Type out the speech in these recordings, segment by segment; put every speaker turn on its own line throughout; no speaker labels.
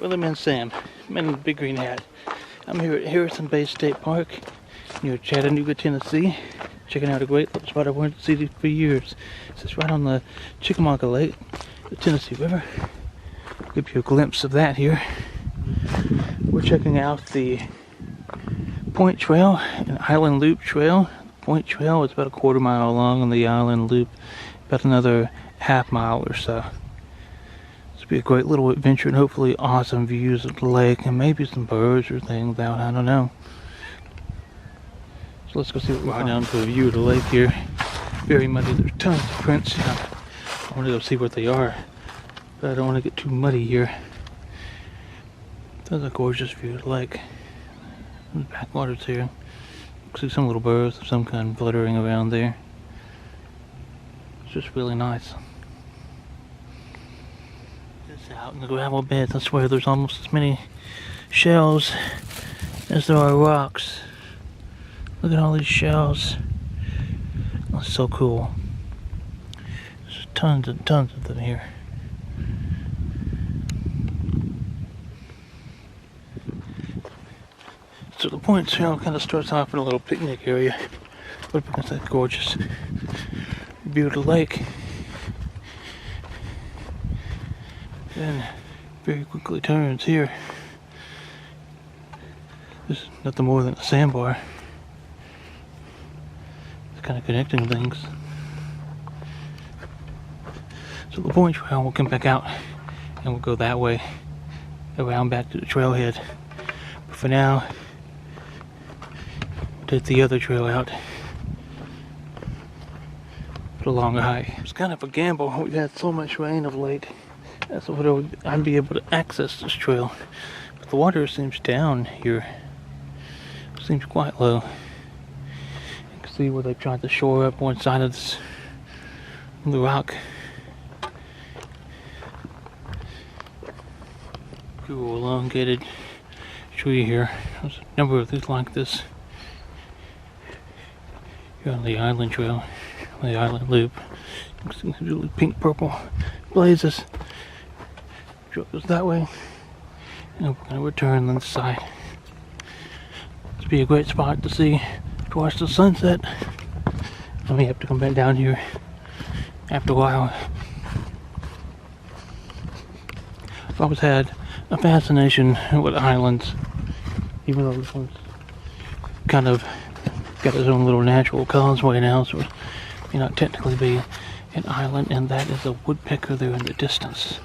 Weatherman Sam, man in the big green hat. I'm here at Harrison Bay State Park near Chattanooga, Tennessee, checking out a great little spot I've wanted to see for years. It's right on the Chickamauga Lake, the Tennessee River. I'll give you a glimpse of that here. We're checking out the Point Trail, an island loop trail. The Point Trail is about a quarter mile long, and the island loop about another half mile or so. This will be a great little adventure and hopefully awesome views of the lake and maybe some birds or things out, I don't know. So let's go see what we're down to a view of the lake here. Very muddy, there's tons of prints. I want to go see what they are, but I don't want to get too muddy here. That's a gorgeous view of the lake. The backwaters here. See some little birds of some kind fluttering around there. It's just really nice. Just out in the gravel beds, I swear there's almost as many shells as there are rocks. Look at all these shells. That's so cool. There's tons and tons of them here. So the Point Trail kind of starts off in a little picnic area. Look at that gorgeous view of the lake. Then very quickly turns here. This is nothing more than a sandbar. It's kind of connecting things. So the Point Trail will come back out and we'll go that way around back to the trailhead. But for now, take the other trail out for a longer hike. It's kind of a gamble. We've had so much rain of late. That's what I'd be able to access this trail. But the water seems down here. It seems quite low. You can see where they tried to shore up one side of this, the rock. Cool elongated tree here. There's a number of these like this. Here on the island trail, the island loop. You can see really pink purple blazes. Trail goes that way. And we're going to return on the side. This would be a great spot to see, to watch the sunset. I may have to come back down here after a while. I've always had a fascination with islands, even though this one's kind of got its own little natural causeway now, so it may not technically be an island, and that is a woodpecker there in the distance.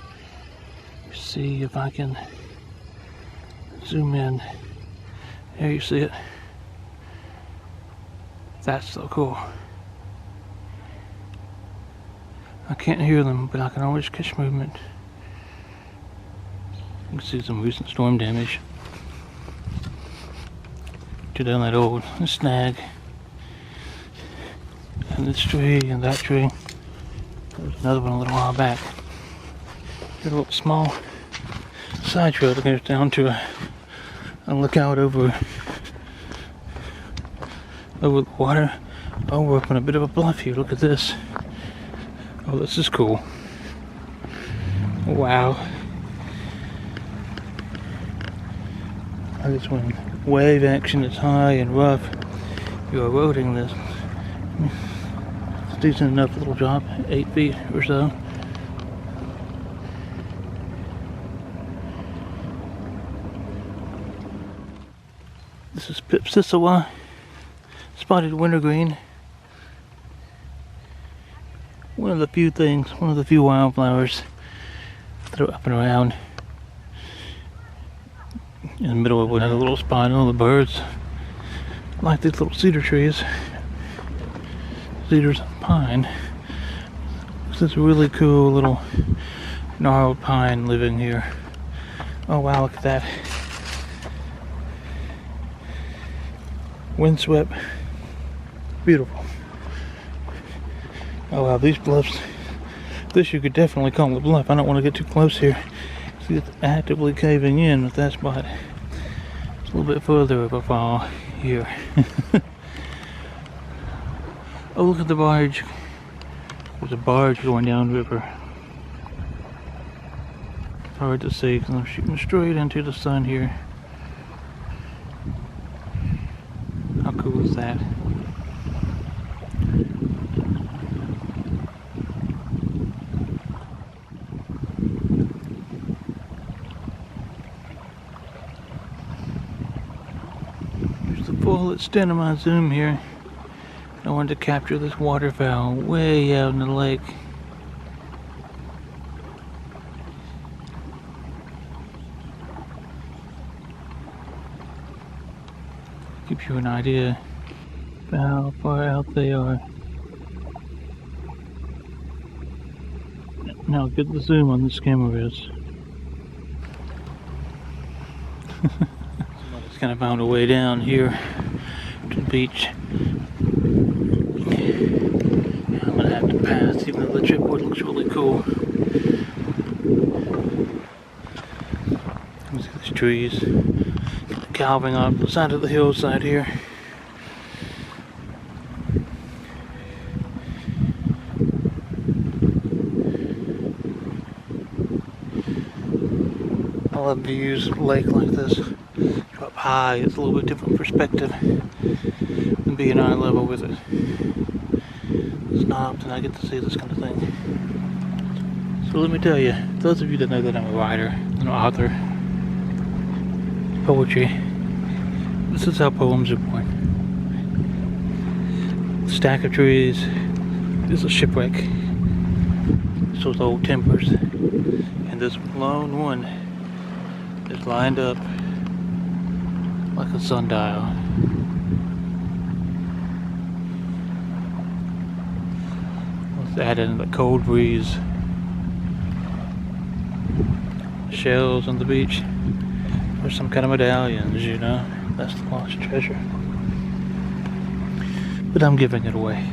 See if I can zoom in. There you see it. That's so cool. I can't hear them, but I can always catch movement. You can see some recent storm damage down that old snag, and this tree and that tree. There's another one a little while back. There's a little small side trail that goes down to a lookout over the water. Oh, we're up on a bit of a bluff here. Look at this. Oh, this is cool. Wow. This one, wave action is high and rough. You're eroding this. It's a decent enough little drop, 8 feet or so. This is Pipsissewa, spotted wintergreen. One of the few wildflowers that are up and around. In the middle of another little spot, all the birds like these little cedar trees. Cedars and pine. This is a really cool little gnarled pine living here. Oh wow, look at that. Windswept. Beautiful. Oh wow, these bluffs. This you could definitely call a bluff. I don't want to get too close here. See, it's actively caving in with that spot. It's a little bit further of a fall here. Oh, look at the barge. There's a barge going down river. hard to see because I'm shooting straight into the sun here. How cool is that? There's the full extent of my zoom here. I wanted to capture this waterfowl way out in the lake. Gives you an idea of how far out they are. Now, how good the zoom on this camera is. Somebody's kind of found a way down here to the beach. I'm gonna have to pass, even though the chipboard looks really cool. Look at these trees. Calving up the side of the hillside here. I love to use a lake like this. Up high, it's a little bit different perspective than being eye level with it. It's not often I get to see this kind of thing. So let me tell you, those of you that know that I'm a writer, an author, poetry, this is how poems are born. The stack of trees is a shipwreck. So it's old timbers. And this lone one is lined up like a sundial. Let's add in the cold breeze. Shells on the beach. There's some kind of medallions, you know. That's the lost treasure. But I'm giving it away.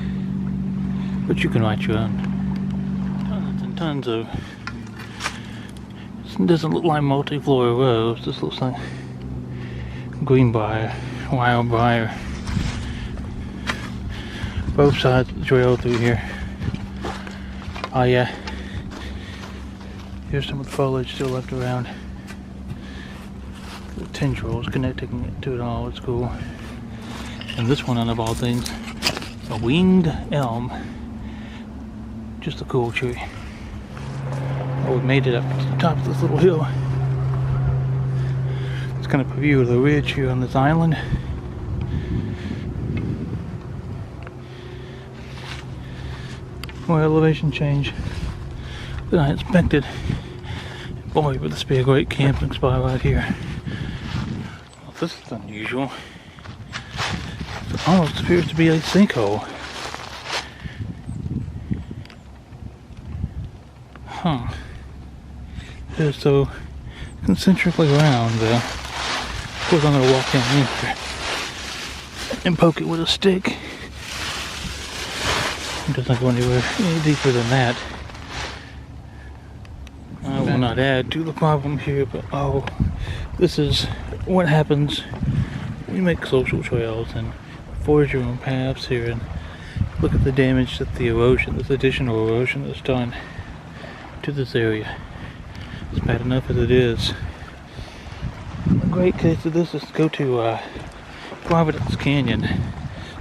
But you can write your own. Tons and tons of... This doesn't look like multi-flora rose. This looks like greenbrier, wild briar. Both sides of the trail through here. Oh yeah. Here's some of the foliage still left around. The tendrils connecting it to it all, it's cool. And this one, of all things, a winged elm. Just a cool tree. Oh, we made it up to the top of this little hill. It's kind of a view of the ridge here on this island. More elevation change than I expected. Boy, would this be a great camping spot right here. Well, this is unusual. It almost appears to be a sinkhole. Huh. It is so concentrically round though. Of course I'm going to walk down here and poke it with a stick. It doesn't go anywhere any deeper than that. I will not add to the problem here, but oh, this is what happens when you make social trails and forge your own paths here and look at the damage that the erosion, this additional erosion has done to this area. It's bad enough as it is. A great case of this is to go to Providence Canyon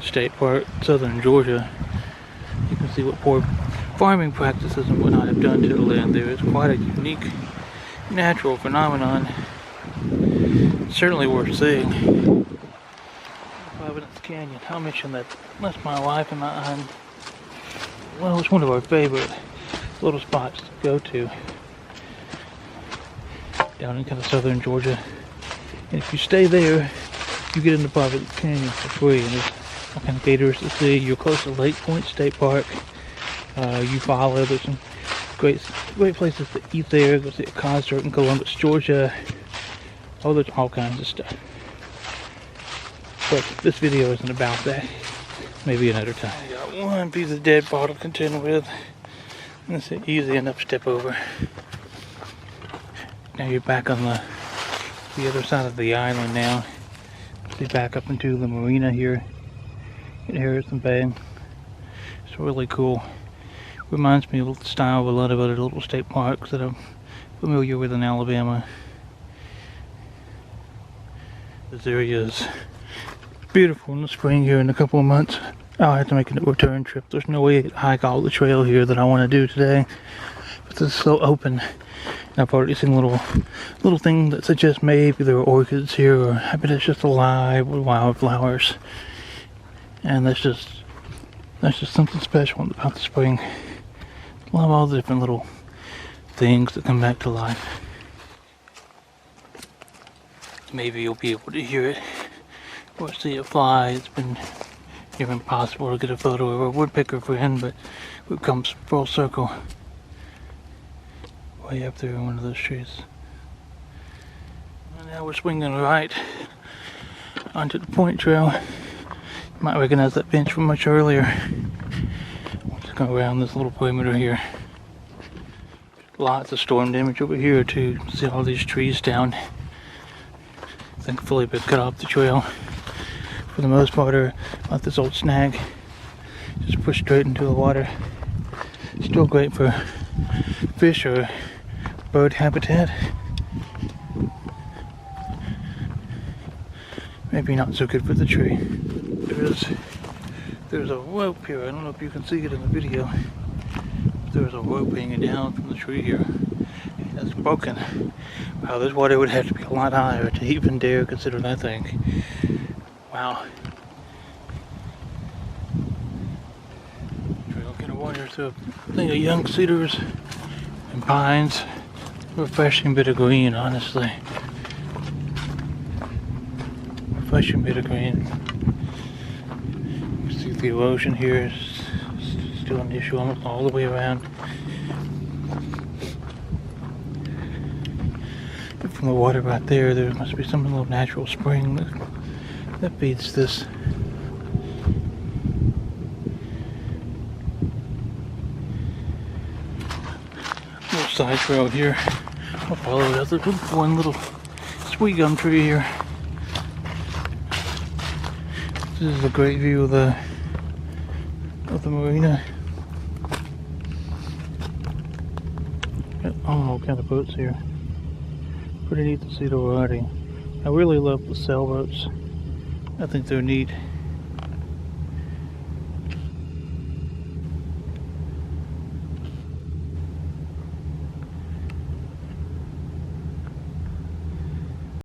State Park, southern Georgia. You can see what poor farming practices and whatnot have done to the land there. It's quite a unique natural phenomenon. Certainly worth seeing. Providence Canyon, I'll mention that. That's my wife and I. Well, it's one of our favorite little spots to go to down in kind of southern Georgia. And if you stay there, you get into Providence Canyon for free. And there's all kind of gators to see. You're close to Lake Point State Park. You follow. There's some great places to eat there. Go see a concert in Columbus, Georgia. Oh, there's all kinds of stuff. But this video isn't about that. Maybe another time. I got one piece of dead bottle to contend with. That's an easy enough step over. Now you're back on the other side of the island now. See, back up into the marina here in Harrison Bay. It's really cool. Reminds me of the style of a lot of other little state parks that I've familiar with in Alabama. This area is beautiful in the spring here. In a couple of months, I'll have to make a return trip. There's no way to hike all the trail here that I want to do today. But this is so open. And I've already seen little thing that suggests maybe there are orchids here, or I bet it's just alive with wildflowers. And that's just something special about the spring. I love all the different little things that come back to life. Maybe you'll be able to hear it or see it fly. It's been near impossible to get a photo of a woodpecker friend, but we've come full circle. Way up there in one of those trees. And now we're swinging right onto the point trail. You might recognize that bench from much earlier. We'll just go around this little perimeter here. Lots of storm damage over here too. See all these trees down. Thankfully, been cut off the trail. For the most part, are like this old snag. Just pushed straight into the water. Still great for fish or bird habitat. Maybe not so good for the tree. There's a rope here. I don't know if you can see it in the video. There's a rope hanging down from the tree here. That's broken. Wow, this water would have to be a lot higher to even dare consider that thing. Wow. Trail kind of wander through a thing of young cedars and pines. Refreshing bit of green, honestly. Refreshing bit of green. You see the erosion here is still an issue almost all the way around. But from the water right there must be some little natural spring that feeds this. Little side trail here. I'll follow it up. There's one little sweet gum tree here. This is a great view of the marina. Got all kind of boats here. Pretty neat to see the variety. I really love the sailboats. I think they're neat.